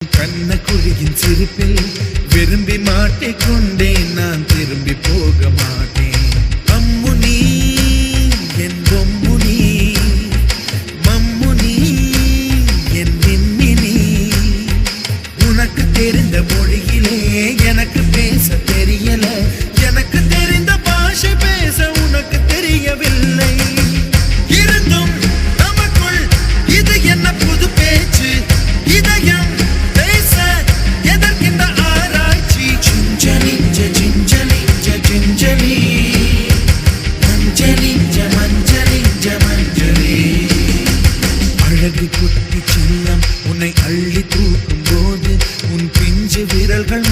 கண்ணக்குழியின் சிரிப்பில் விரும்பி மாட்டிக்கொண்டேன், நான் திரும்பி போக மாட்டேன். அம்முனி என் பொம்முனி, மம்முனி என் மின்மினி, உனக்கு தெரிந்த மொழியிலே எனக்கு பேச தெரியல, எனக்கு தெரிந்த பாஷை பேச உனக்கு தெரியவில்லை. இருந்தும் நமக்குள் இது என்ன புது பேச்சு, இதயம் பேச எதற்கின்ற ஆராய்ச்சி. Gingelly gingelly gingelly, மஞ்சளி மஞ்சளி மஞ்சளி. அழகு குட்டி சின்னம் உன்னை அள்ளி தூக்கும் போது உன் பிஞ்சு விரல்கள்